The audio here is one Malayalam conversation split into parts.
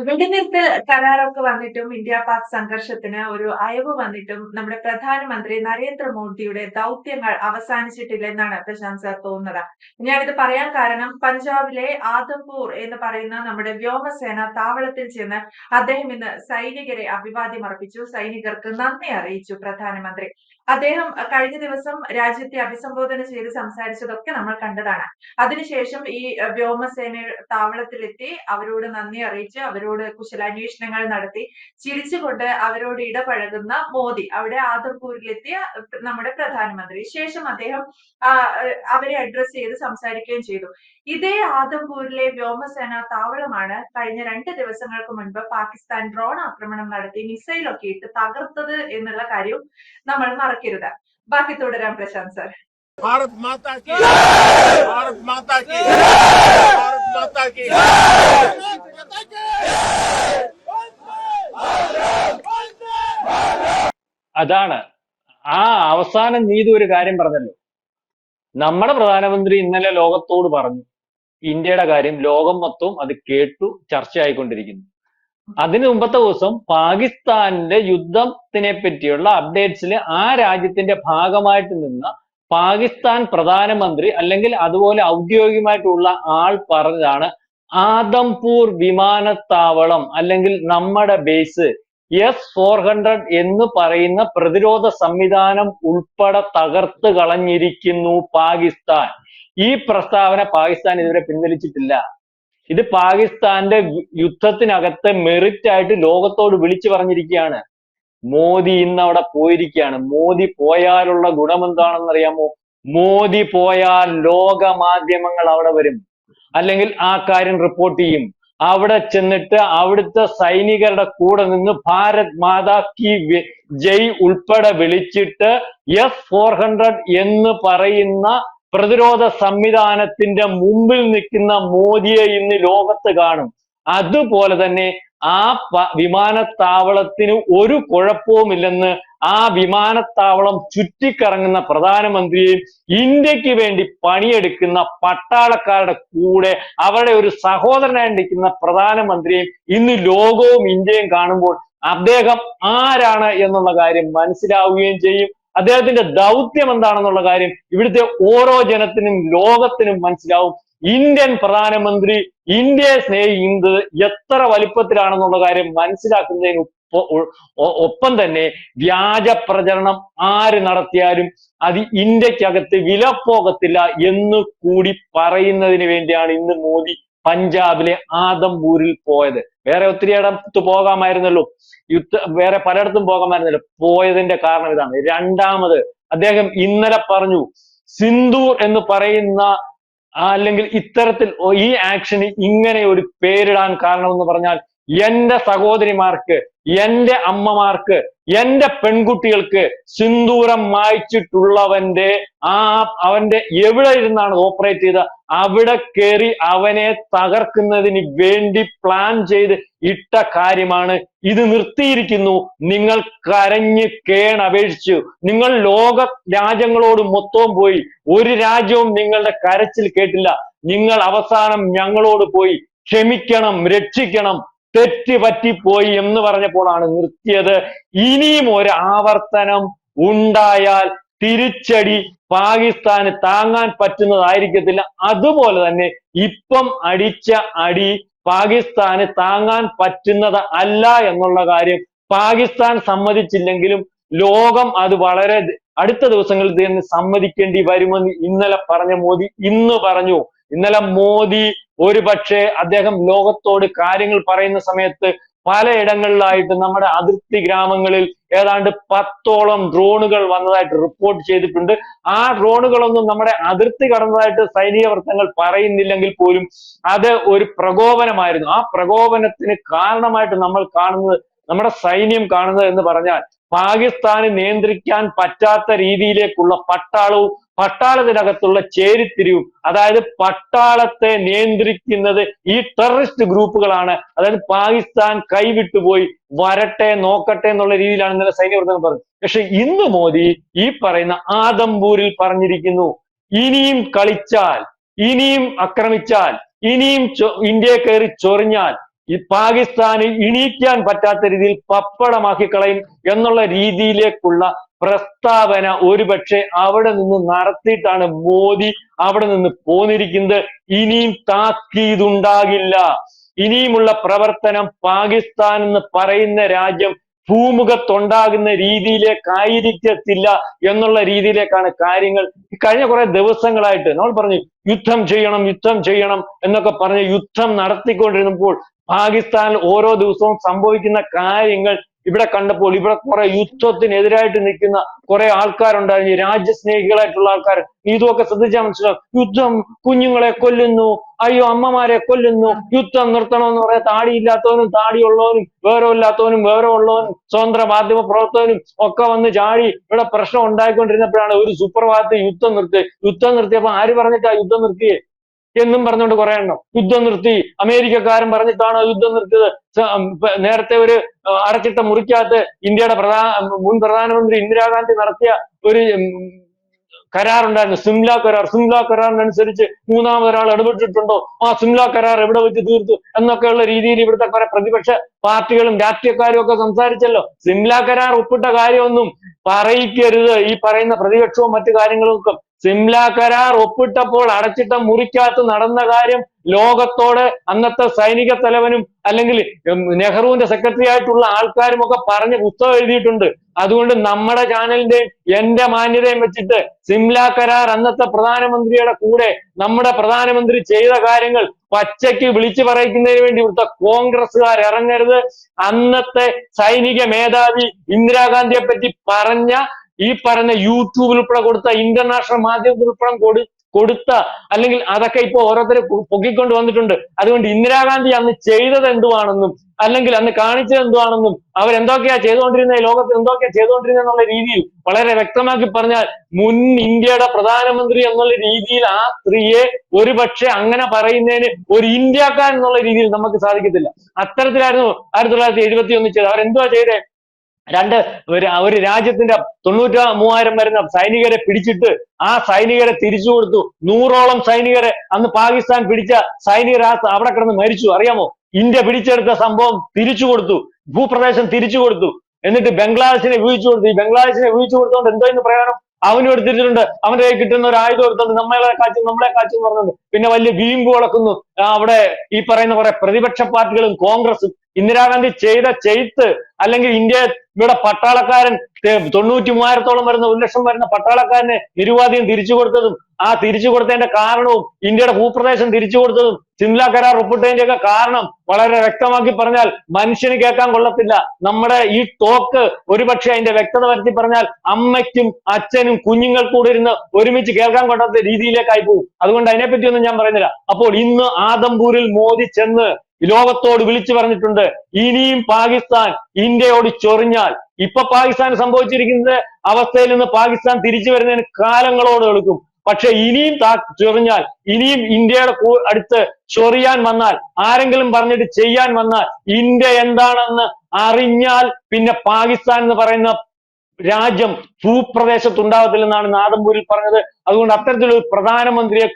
വെടിനിർത്തൽ കരാറൊക്കെ വന്നിട്ടും ഇന്ത്യ പാക് സംഘർഷത്തിന് ഒരു അയവ് വന്നിട്ടും നമ്മുടെ പ്രധാനമന്ത്രി നരേന്ദ്രമോദിയുടെ ദൗത്യങ്ങൾ അവസാനിച്ചിട്ടില്ലെന്നാണ് പ്രശാന്ത് സർ തോന്നുന്നത്. ഞാനിത് പറയാൻ കാരണം പഞ്ചാബിലെ ആദംപൂർ എന്ന് പറയുന്ന നമ്മുടെ വ്യോമസേന താവളത്തിൽ ചെന്ന് അദ്ദേഹം ഇന്ന് സൈനികരെ അഭിവാദ്യം അർപ്പിച്ചു. സൈനികർക്ക് നന്ദി അറിയിച്ചു പ്രധാനമന്ത്രി. അദ്ദേഹം കഴിഞ്ഞ ദിവസം രാജ്യത്തെ അഭിസംബോധന ചെയ്ത് സംസാരിച്ചതൊക്കെ നമ്മൾ കണ്ടതാണ്. അതിനുശേഷം ഈ വ്യോമസേന താവളത്തിലെത്തി അവരോട് നന്ദി അറിയിച്ച് അവരോട് കുശലാന്വേഷണങ്ങൾ നടത്തി ചിരിച്ചുകൊണ്ട് അവരോട് ഇടപഴകുന്ന മോദി അവിടെ ആദംപൂരിലെത്തിയ നമ്മുടെ പ്രധാനമന്ത്രി. ശേഷം അദ്ദേഹം അവരെ അഡ്രസ് ചെയ്ത് സംസാരിക്കുകയും ചെയ്തു. ഇതേ ആദംപൂരിലെ വ്യോമസേന താവളമാണ് കഴിഞ്ഞ 2 ദിവസങ്ങൾക്ക് മുൻപ് പാകിസ്ഥാൻ ഡ്രോൺ ആക്രമണം നടത്തി മിസൈലൊക്കെ ഇട്ട് തകർത്തത് എന്നുള്ള കാര്യവും നമ്മൾ മറക്കരുത്. ബാക്കി തുടരാം പ്രശാന്ത് സർ. भारत माता की, भारत माता की, भारत माता की। അതാണ് ആ അവസാനം നീതു ഒരു കാര്യം പറഞ്ഞല്ലോ. നമ്മുടെ പ്രധാനമന്ത്രി ഇന്നലെ ലോകത്തോട് പറഞ്ഞു ഇന്ത്യയുടെ കാര്യം. ലോകം മൊത്തവും അത് കേട്ടു, ചർച്ചയായിക്കൊണ്ടിരിക്കുന്നു. അതിന് മുമ്പത്തെ ദിവസം പാകിസ്ഥാനിന്റെ യുദ്ധത്തിനെ പറ്റിയുള്ള അപ്ഡേറ്റ്സിൽ ആ രാജ്യത്തിന്റെ ഭാഗമായിട്ട് നിന്ന പാകിസ്ഥാൻ പ്രധാനമന്ത്രി അല്ലെങ്കിൽ അതുപോലെ ഔദ്യോഗികമായിട്ടുള്ള ആൾ പറഞ്ഞതാണ് ആദംപൂർ വിമാനത്താവളം അല്ലെങ്കിൽ നമ്മുടെ ബേസ് S-400 എന്ന് പറയുന്ന പ്രതിരോധ സംവിധാനം ഉൾപ്പെടെ തകർത്ത് കളഞ്ഞിരിക്കുന്നു പാകിസ്ഥാൻ. ഈ പ്രസ്താവന പാകിസ്ഥാൻ ഇതുവരെ പിൻവലിച്ചിട്ടില്ല. ഇത് പാകിസ്ഥാന്റെ യുദ്ധത്തിനകത്ത് മെറിറ്റ് ആയിട്ട് ലോകത്തോട് വിളിച്ചു പറഞ്ഞിരിക്കുകയാണ്. മോദി ഇന്ന് അവിടെ പോയിരിക്കുകയാണ്. മോദി പോയാലുള്ള ഗുണം എന്താണെന്ന് അറിയാമോ? മോദി പോയാൽ ലോക മാധ്യമങ്ങൾ അവിടെ വരും, അല്ലെങ്കിൽ ആ കാര്യം റിപ്പോർട്ട് ചെയ്യും. അവിടെ ചെന്നിട്ട് അവിടുത്തെ സൈനികരുടെ കൂടെ നിന്ന് ഭാരത് മാതാ കി ജയ് ഉൾപ്പെടെ വിളിച്ചിട്ട് S-400 എന്ന് പറയുന്ന പ്രതിരോധ സംവിധാനത്തിന്റെ മുമ്പിൽ നിൽക്കുന്ന മോദിയെ ഇന്ന് ലോകത്ത് കാണും. അതുപോലെ തന്നെ ആ വിമാനത്താവളത്തിന് ഒരു കുഴപ്പവുമില്ലെന്ന് ആ വിമാനത്താവളം ചുറ്റിക്കറങ്ങുന്ന പ്രധാനമന്ത്രിയെയും ഇന്ത്യക്ക് വേണ്ടി പണിയെടുക്കുന്ന പട്ടാളക്കാരുടെ കൂടെ അവരുടെ ഒരു സഹോദരനായി നിൽക്കുന്ന പ്രധാനമന്ത്രിയെയും ഇന്ന് ലോകവും ഇന്ത്യയും കാണുമ്പോൾ അദ്ദേഹം ആരാണ് എന്നുള്ള കാര്യം മനസ്സിലാവുകയും ചെയ്യും. അദ്ദേഹത്തിന്റെ ദൗത്യം എന്താണെന്നുള്ള കാര്യം ഇവിടുത്തെ ഓരോ ജനത്തിനും ലോകത്തിനും മനസ്സിലാവും. ഇന്ത്യൻ പ്രധാനമന്ത്രി ഇന്ത്യയെ സ്നേഹിക്കുന്നത് എത്ര വലിപ്പത്തിലാണെന്നുള്ള കാര്യം മനസ്സിലാക്കുന്നതിന് ഒപ്പം തന്നെ വ്യാജ പ്രചരണം ആര് നടത്തിയാലും അത് ഇന്ത്യക്കകത്ത് വിലപ്പോകത്തില്ല എന്ന് കൂടി പറയുന്നതിന് വേണ്ടിയാണ് ഇന്ന് മോദി പഞ്ചാബിലെ ആദംപൂരിൽ പോയത്. വേറെ ഒത്തിരി ഇടത്ത് പോകാമായിരുന്നല്ലോ, വേറെ പലയിടത്തും പോകാമായിരുന്നല്ലോ. പോയതിന്റെ കാരണം ഇതാണ്. രണ്ടാമത് അദ്ദേഹം ഇന്നലെ പറഞ്ഞു സിന്ദൂർ എന്ന് പറയുന്ന അല്ലെങ്കിൽ ഇത്തരത്തിൽ ഈ ആക്ഷന് ഇങ്ങനെ ഒരു പേരിടാൻ കാരണമെന്ന് പറഞ്ഞാൽ എന്റെ സഹോദരിമാർക്ക്, എന്റെ അമ്മമാർക്ക്, എന്റെ പെൺകുട്ടികൾക്ക് സിന്ദൂരം മായ്ച്ചിട്ടുള്ളവന്റെ അവന്റെ എവിടെ ഇരുന്നാണ് ഓപ്പറേറ്റ് ചെയ്ത അവിടെ കയറി അവനെ തകർക്കുന്നതിന് വേണ്ടി പ്ലാൻ ചെയ്ത് ഇട്ട കാര്യമാണ്. ഇത് നിർത്തിയിരിക്കുന്നു. നിങ്ങൾ കരഞ്ഞ് കേണപേക്ഷിച്ചു. നിങ്ങൾ ലോക രാജ്യങ്ങളോട് മൊത്തവും പോയി, ഒരു രാജ്യവും നിങ്ങളുടെ കരച്ചിൽ കേട്ടില്ല. നിങ്ങൾ അവസാനം ഞങ്ങളോട് പോയി ക്ഷമിക്കണം, രക്ഷിക്കണം, തെറ്റ് പറ്റിപ്പോയി എന്ന് പറഞ്ഞപ്പോഴാണ് നിർത്തിയത്. ഇനിയും ഒരു ആവർത്തനം ഉണ്ടായാൽ തിരിച്ചടി പാകിസ്ഥാന് താങ്ങാൻ പറ്റുന്നതായിരിക്കത്തില്ല. അതുപോലെ തന്നെ ഇപ്പം അടിച്ച അടി പാകിസ്ഥാന് താങ്ങാൻ പറ്റുന്നത് അല്ല എന്നുള്ള കാര്യം പാകിസ്ഥാൻ സമ്മതിച്ചില്ലെങ്കിലും ലോകം അത് വളരെ അടുത്ത ദിവസങ്ങളിൽ തന്നെ സമ്മതിക്കേണ്ടി വരുമെന്ന് ഇന്നലെ പറഞ്ഞ മോദി ഇന്ന് പറഞ്ഞു. ഇന്നലെ മോദി ഒരുപക്ഷെ അദ്ദേഹം ലോകത്തോട് കാര്യങ്ങൾ പറയുന്ന സമയത്ത് പലയിടങ്ങളിലായിട്ട് നമ്മുടെ അതിർത്തി ഗ്രാമങ്ങളിൽ ഏതാണ്ട് 10ഓളം ഡ്രോണുകൾ വന്നതായിട്ട് റിപ്പോർട്ട് ചെയ്തിട്ടുണ്ട്. ആ ഡ്രോണുകളൊന്നും നമ്മുടെ അതിർത്തി കടന്നതായിട്ട് സൈനിക വൃത്തങ്ങൾ പറയുന്നില്ലെങ്കിൽ പോലും അത് ഒരു പ്രകോപനമായിരുന്നു. ആ പ്രകോപനത്തിന് കാരണമായിട്ട് നമ്മൾ കാണുന്നത്, നമ്മുടെ സൈന്യം കാണുന്നത് എന്ന് പറഞ്ഞാൽ പാകിസ്ഥാന് നിയന്ത്രിക്കാൻ പറ്റാത്ത രീതിയിലേക്കുള്ള പട്ടാളവും പട്ടാളത്തിനകത്തുള്ള ചേരിത്തിരിവും, അതായത് പട്ടാളത്തെ നിയന്ത്രിക്കുന്നത് ഈ ടെററിസ്റ്റ് ഗ്രൂപ്പുകളാണ്. അതായത് പാകിസ്ഥാൻ കൈവിട്ടുപോയി, വരട്ടെ നോക്കട്ടെ എന്നുള്ള രീതിയിലാണ് ഇന്നലെ സൈന്യവൃത്തങ്ങൾ പറഞ്ഞത്. പക്ഷെ ഇന്ന് മോദി ഈ പറയുന്ന ആദംപൂരിൽ പറഞ്ഞിരിക്കുന്നു, ഇനിയും കളിച്ചാൽ, ഇനിയും ആക്രമിച്ചാൽ, ഇനിയും ഇന്ത്യയെ കയറി ചൊറിഞ്ഞാൽ ഈ പാകിസ്ഥാന് ഇണീക്കാൻ പറ്റാത്ത രീതിയിൽ പപ്പടമാക്കി കളയും എന്നുള്ള രീതിയിലേക്കുള്ള പ്രസ്താവന ഒരുപക്ഷെ അവിടെ നിന്ന് നടത്തിയിട്ടാണ് മോദി അവിടെ നിന്ന് പോന്നിരിക്കുന്നത്. ഇനിയും താക്കീതുണ്ടാകില്ല. ഇനിയുമുള്ള പ്രവർത്തനം പാകിസ്ഥാൻ എന്ന് പറയുന്ന രാജ്യം ഭൂമുഖത്തുണ്ടാകുന്ന രീതിയിലേക്കായിരിക്കത്തില്ല എന്നുള്ള രീതിയിലേക്കാണ് കാര്യങ്ങൾ കഴിഞ്ഞ കുറെ ദിവസങ്ങളായിട്ട് നമ്മൾ പറഞ്ഞു യുദ്ധം ചെയ്യണം എന്നൊക്കെ പറഞ്ഞ് യുദ്ധം നടത്തിക്കൊണ്ടിരുന്നപ്പോൾ പാകിസ്ഥാനിൽ ഓരോ ദിവസവും സംഭവിക്കുന്ന കാര്യങ്ങൾ ഇവിടെ കണ്ടപ്പോൾ ഇവിടെ കുറെ യുദ്ധത്തിനെതിരായിട്ട് നിൽക്കുന്ന കുറെ ആൾക്കാരുണ്ടായിരുന്നു, രാജ്യസ്നേഹികളായിട്ടുള്ള ആൾക്കാർ. ഇതൊക്കെ ശ്രദ്ധിച്ചാൽ മനസ്സിലാവും. യുദ്ധം കുഞ്ഞുങ്ങളെ കൊല്ലുന്നു, അയ്യോ അമ്മമാരെ കൊല്ലുന്നു, യുദ്ധം നിർത്തണമെന്ന് പറയാൻ താടിയില്ലാത്തവനും താടിയുള്ളവനും വിവരമില്ലാത്തവനും വിവരമുള്ളവനും സ്വതന്ത്ര മാധ്യമ പ്രവർത്തകനും ഒക്കെ വന്ന് ചാടി ഇവിടെ പ്രശ്നം ഉണ്ടായിക്കൊണ്ടിരുന്നപ്പോഴാണ് ഒരു സുപ്രഭാതത്തിൽ യുദ്ധം നിർത്തിയപ്പോ ആര് പറഞ്ഞിട്ടാ യുദ്ധം നിർത്തിയേ എന്നും പറഞ്ഞുകൊണ്ട് കുറെ എണ്ണം യുദ്ധം നിർത്തി, അമേരിക്കക്കാരൻ പറഞ്ഞിട്ടാണോ യുദ്ധം നിർത്തിയത്, നേരത്തെ ഒരു അടച്ചിട്ട മുറിക്കകത്ത് ഇന്ത്യയുടെ മുൻ പ്രധാനമന്ത്രി ഇന്ദിരാഗാന്ധി നടത്തിയ ഒരു കരാറുണ്ടായിരുന്നു, സിംല കരാറിനനുസരിച്ച് മൂന്നാമതൊരാൾ ഇടപെട്ടിട്ടുണ്ടോ, ആ സിംല കരാർ എവിടെ വെച്ച് തീർത്തു എന്നൊക്കെയുള്ള രീതിയിൽ ഇവിടുത്തെ കുറെ പ്രതിപക്ഷ പാർട്ടികളും രാഷ്ട്രീയക്കാരും ഒക്കെ സംസാരിച്ചല്ലോ. സിംല കരാർ ഒപ്പിട്ട കാര്യമൊന്നും പറയിക്കരുത് ഈ പറയുന്ന പ്രതിപക്ഷവും മറ്റു കാര്യങ്ങളും ഒക്കെ. സിംല കരാർ ഒപ്പിട്ടപ്പോൾ അടച്ചിട്ട മുറിക്കകത്ത് നടന്ന കാര്യം ലോകത്തോട് അന്നത്തെ സൈനിക തലവനും അല്ലെങ്കിൽ നെഹ്റുവിന്റെ സെക്രട്ടറി ആയിട്ടുള്ള ആൾക്കാരും ഒക്കെ പറഞ്ഞ് പുസ്തകം എഴുതിയിട്ടുണ്ട്. അതുകൊണ്ട് നമ്മുടെ ചാനലിന്റെയും എന്റെ മാന്യതയും വെച്ചിട്ട് സിംല കരാർ അന്നത്തെ പ്രധാനമന്ത്രിയുടെ കൂടെ നമ്മുടെ പ്രധാനമന്ത്രി ചെയ്ത കാര്യങ്ങൾ പച്ചയ്ക്ക് വിളിച്ചു പറയിക്കുന്നതിന് വേണ്ടി ഇവിടുത്തെ കോൺഗ്രസ്സുകാർ ഇറങ്ങരുത്. അന്നത്തെ സൈനിക മേധാവി ഇന്ദിരാഗാന്ധിയെ പറ്റി പറഞ്ഞ ഈ പറഞ്ഞ യൂട്യൂബിൽ ഉൾപ്പെടെ കൊടുത്ത ഇന്റർനാഷണൽ മാധ്യമത്തിൽ ഉൾപ്പെടെ കൊടുത്ത അല്ലെങ്കിൽ അതൊക്കെ ഇപ്പൊ ഓരോരുത്തരെ പൊക്കിക്കൊണ്ട് വന്നിട്ടുണ്ട്. അതുകൊണ്ട് ഇന്ദിരാഗാന്ധി അന്ന് ചെയ്തത് എന്തുവാണെന്നും അല്ലെങ്കിൽ അന്ന് കാണിച്ചത് എന്തുവാണെന്നും അവരെന്തൊക്കെയാ ചെയ്തുകൊണ്ടിരുന്നത്, ലോകത്ത് എന്തൊക്കെയാ ചെയ്തുകൊണ്ടിരുന്നത് എന്നുള്ള രീതിയിൽ വളരെ വ്യക്തമാക്കി പറഞ്ഞാൽ മുൻ ഇന്ത്യയുടെ പ്രധാനമന്ത്രി എന്നുള്ള രീതിയിൽ ആ സ്ത്രീയെ ഒരുപക്ഷെ അങ്ങനെ പറയുന്നതിന് ഒരു ഇന്ത്യക്കാരൻ എന്നുള്ള രീതിയിൽ നമുക്ക് സാധിക്കത്തില്ല. അത്തരത്തിലായിരുന്നു 1971 ചെയ്തത്. അവരെന്തുവാ ചെയ്തേ? ഒരു രാജ്യത്തിന്റെ 93,000 വരുന്ന സൈനികരെ പിടിച്ചിട്ട് ആ സൈനികരെ തിരിച്ചു കൊടുത്തു. 100ഓളം സൈനികരെ അന്ന് പാകിസ്ഥാൻ പിടിച്ച സൈനികർ അവിടെ കിടന്ന് മരിച്ചു. അറിയാമോ? ഇന്ത്യ പിടിച്ചെടുത്ത സംഭവം തിരിച്ചു കൊടുത്തു, ഭൂപ്രദേശം തിരിച്ചു കൊടുത്തു. എന്നിട്ട് ബംഗ്ലാദേശിനെ വീഴ്ച കൊടുത്തു. ഈ ബംഗ്ലാദേശിനെ വീഴ്ച കൊടുത്തോണ്ട് എന്തോ ഇന്ന് പ്രയോജനം? അവനും എടുത്തിട്ടുണ്ട്, അവന്റെ കയ്യിൽ കിട്ടുന്ന ഒരു ആയുധം എടുത്തോണ്ട് നമ്മളെ കാച്ചും പറഞ്ഞുണ്ട്. പിന്നെ വലിയ വീമ്പ് വളക്കുന്നു അവിടെ ഈ പറയുന്ന കുറെ പ്രതിപക്ഷ പാർട്ടികളും കോൺഗ്രസും. ഇന്ദിരാഗാന്ധി ചെയ്ത ചെയ്ത്ത് അല്ലെങ്കിൽ ഇവിടെ പട്ടാളക്കാരൻ 93,000-ഓളം വരുന്ന 1,00,000 വരുന്ന പട്ടാളക്കാരനെ നിരുപാധികം തിരിച്ചു കൊടുത്തതും ആ തിരിച്ചു കൊടുത്തതിന്റെ കാരണവും ഇന്ത്യയുടെ ഭൂപ്രദേശം തിരിച്ചു കൊടുത്തതും സിംല കരാർ ഒപ്പിട്ടതിന്റെയൊക്കെ കാരണം വളരെ വ്യക്തമാക്കി പറഞ്ഞാൽ മനുഷ്യന് കേൾക്കാൻ കൊള്ളത്തില്ല. നമ്മുടെ ഈ ടോക്ക് ഒരുപക്ഷെ അതിന്റെ വ്യക്തത വരുത്തി പറഞ്ഞാൽ അമ്മയ്ക്കും അച്ഛനും കുഞ്ഞുങ്ങൾക്കും കൂടെ ഇരുന്ന് ഒരുമിച്ച് കേൾക്കാൻ കൊള്ളാത്ത രീതിയിലേക്കായി പോകും. അതുകൊണ്ട് അതിനെപ്പറ്റിയൊന്നും ഞാൻ പറയുന്നില്ല. അപ്പോൾ ഇന്ന് ആദംപൂരിൽ മോദി ചെന്ന് ലോകത്തോട് വിളിച്ചു പറഞ്ഞിട്ടുണ്ട്, ഇനിയും പാകിസ്ഥാൻ ഇന്ത്യയോട് ചൊറിഞ്ഞാൽ ഇപ്പൊ പാകിസ്ഥാൻ സംഭവിച്ചിരിക്കുന്ന അവസ്ഥയിൽ നിന്ന് പാകിസ്ഥാൻ തിരിച്ചു വരുന്നതിന് കാലങ്ങളോട് എടുക്കും. പക്ഷെ ഇനിയും ചൊറിഞ്ഞാൽ, ഇനിയും ഇന്ത്യയുടെ അടുത്ത് ചൊറിയാൻ വന്നാൽ, ആരെങ്കിലും പറഞ്ഞിട്ട് ചെയ്യാൻ വന്നാൽ, ഇന്ത്യ എന്താണെന്ന് അറിഞ്ഞാൽ പിന്നെ പാകിസ്ഥാൻ എന്ന് പറയുന്ന രാജ്യം ഭൂപ്രദേശത്തുണ്ടാകത്തില്ലെന്നാണ് നാദംപൂരിൽ പറഞ്ഞത്. അതുകൊണ്ട് അത്തരത്തിലൊരു പ്രധാനമന്ത്രിയെ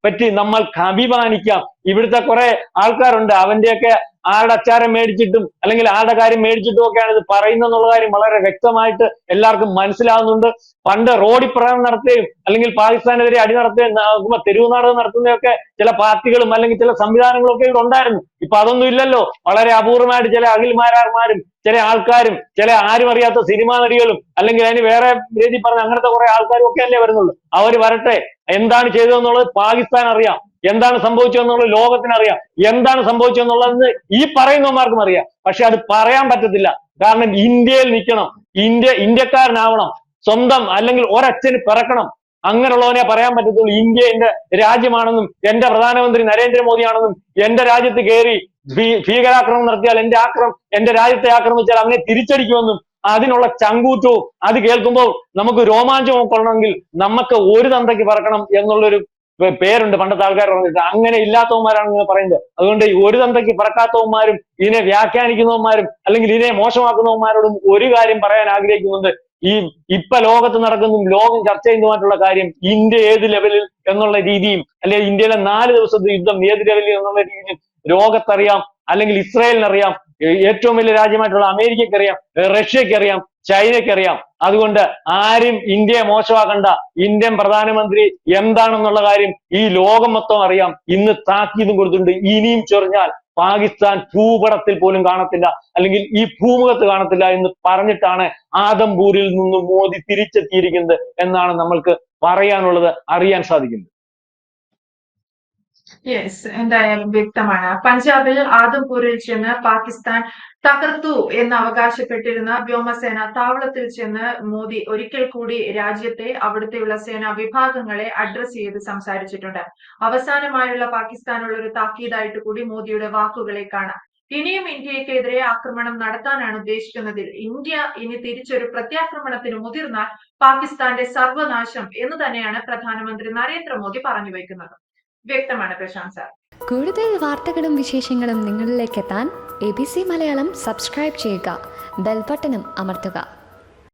പറ്റി നമ്മൾക്ക് അഭിമാനിക്കാം. ഇവിടുത്തെ കുറെ ആൾക്കാരുണ്ട്, അവന്റെയൊക്കെ ആരുടെ അച്ചാരം മേടിച്ചിട്ടും അല്ലെങ്കിൽ ആരുടെ കാര്യം മേടിച്ചിട്ടും ഒക്കെയാണ് ഇത് പറയുന്നതെന്നുള്ള കാര്യം വളരെ വ്യക്തമായിട്ട് എല്ലാവർക്കും മനസ്സിലാവുന്നുണ്ട്. പണ്ട് റോഡിൽ പ്രകടനം നടത്തുകയും അല്ലെങ്കിൽ പാകിസ്ഥാനെതിരെ അടി നടത്തുകയും തെരുവ് നാടകം നടത്തുന്നതൊക്കെ ചില പാർട്ടികളും അല്ലെങ്കിൽ ചില സംവിധാനങ്ങളും ഒക്കെ ഇവിടെ ഉണ്ടായിരുന്നു. ഇപ്പൊ അതൊന്നും ഇല്ലല്ലോ. വളരെ അപൂർവമായിട്ട് ചില അഖിൽമാരാർമാരും ചില ആൾക്കാരും ചില ആരും അറിയാത്ത സിനിമാ നടികളും അല്ലെങ്കിൽ അതിന് വേറെ രീതി പറഞ്ഞ അങ്ങനത്തെ കുറെ ആൾക്കാരും ഒക്കെ അല്ലേ വരുന്നുള്ളൂ. അവര് വരട്ടെ. എന്താണ് ചെയ്തതെന്നുള്ളത് പാകിസ്ഥാൻ അറിയാം, എന്താണ് സംഭവിച്ചതെന്നുള്ളത് ലോകത്തിന് അറിയാം, എന്താണ് സംഭവിച്ചതെന്നുള്ളത് ഈ പറയുന്നവന്മാർക്കും അറിയാം. പക്ഷെ അത് പറയാൻ പറ്റത്തില്ല. കാരണം ഇന്ത്യയിൽ നിൽക്കണം, ഇന്ത്യക്കാരനാവണം, സ്വന്തം അല്ലെങ്കിൽ ഒരച്ഛന് പിറക്കണം. അങ്ങനെയുള്ളവനെ പറയാൻ പറ്റത്തുള്ളൂ. ഇന്ത്യ എന്റെ രാജ്യമാണെന്നും എന്റെ പ്രധാനമന്ത്രി നരേന്ദ്രമോദിയാണെന്നും എന്റെ രാജ്യത്ത് കയറി ഭീകരാക്രമണം നടത്തിയാൽ എന്റെ രാജ്യത്തെ ആക്രമിച്ചാൽ അവനെ തിരിച്ചടിക്കുമെന്നും അതിനുള്ള ചങ്കൂറ്റവും അത് കേൾക്കുമ്പോൾ നമുക്ക് രോമാഞ്ചം കൊള്ളണമെങ്കിൽ നമുക്ക് ഒരു തന്തയ്ക്ക് പറക്കണം എന്നുള്ളൊരു പേരുണ്ട് പണ്ടത്തെ ആൾക്കാർ പറഞ്ഞിട്ട്. അങ്ങനെ ഇല്ലാത്തവന്മാരാണ് ഇങ്ങനെ പറയുന്നത്. അതുകൊണ്ട് ഒരു തന്തയ്ക്ക് പറക്കാത്തവന്മാരും ഇതിനെ വ്യാഖ്യാനിക്കുന്നവന്മാരും അല്ലെങ്കിൽ ഇതിനെ മോശമാക്കുന്നവന്മാരോടും ഒരു കാര്യം പറയാൻ ആഗ്രഹിക്കുന്നുണ്ട്. ഇപ്പൊ ലോകത്ത് നടക്കുന്നതും ലോകം ചർച്ച ചെയ്യുന്നതുമായിട്ടുള്ള കാര്യം ഇന്ത്യ ഏത് ലെവലിൽ എന്നുള്ള രീതിയും അല്ലെങ്കിൽ ഇന്ത്യയിലെ 4 ദിവസത്തെ യുദ്ധം ഏത് ലെവലിൽ എന്നുള്ള രീതിയും ലോകത്തറിയാം. അല്ലെങ്കിൽ ഇസ്രായേലിനറിയാം, ഏറ്റവും വലിയ രാജ്യമായിട്ടുള്ള അമേരിക്കയ്ക്കറിയാം, റഷ്യക്കറിയാം, ചൈനയ്ക്കറിയാം. അതുകൊണ്ട് ആരും ഇന്ത്യയെ മോശമാക്കണ്ട. ഇന്ത്യൻ പ്രധാനമന്ത്രി എന്താണെന്നുള്ള കാര്യം ഈ ലോകം മൊത്തം അറിയാം. ഇന്ന് താക്കീതും കൊടുത്തിട്ടുണ്ട്. ഇനിയും ചൊറിഞ്ഞാൽ പാകിസ്ഥാൻ ഭൂപടത്തിൽ പോലും കാണത്തില്ല, അല്ലെങ്കിൽ ഈ ഭൂമുഖത്ത് കാണത്തില്ല എന്ന് പറഞ്ഞിട്ടാണ് ആദംപൂരിൽ നിന്ന് മോദി തിരിച്ചെത്തിയിരിക്കുന്നത് എന്നാണ് നമ്മൾക്ക് പറയാനുള്ളത്, അറിയാൻ സാധിക്കുന്നത്. യെസ്, എന്തായാലും വ്യക്തമാണ്. പഞ്ചാബിൽ ആദംപൂരിൽ ചെന്ന് പാകിസ്ഥാൻ തകർത്തു എന്ന് അവകാശപ്പെട്ടിരുന്ന വ്യോമസേന താവളത്തിൽ ചെന്ന് മോദി ഒരിക്കൽ കൂടി രാജ്യത്തെ അവിടുത്തെയുള്ള സേനാ വിഭാഗങ്ങളെ അഡ്രസ് ചെയ്ത് സംസാരിച്ചിട്ടുണ്ട്. അവസാനമായുള്ള പാകിസ്ഥാനുള്ള ഒരു താക്കീതായിട്ട് കൂടി മോദിയുടെ വാക്കുകളെ കാണാം. ഇനിയും ഇന്ത്യക്കെതിരെ ആക്രമണം നടത്താനാണ് ഉദ്ദേശിക്കുന്നതിൽ ഇന്ത്യ ഇനി തിരിച്ചൊരു പ്രത്യാക്രമണത്തിന് മുതിർന്നാൽ പാകിസ്ഥാന്റെ സർവനാശം എന്ന് തന്നെയാണ് പ്രധാനമന്ത്രി നരേന്ദ്രമോദി പറഞ്ഞു വയ്ക്കുന്നത്. വ്യക്തമാണ് പ്രശാന്ത് സാർ. കൂടുതൽ വാർത്തകളും വിശേഷങ്ങളും നിങ്ങളിലേക്ക് എത്താൻ ABC മലയാളം സബ്സ്ക്രൈബ് ചെയ്യുക, ബെൽ ബട്ടണും അമർത്തുക.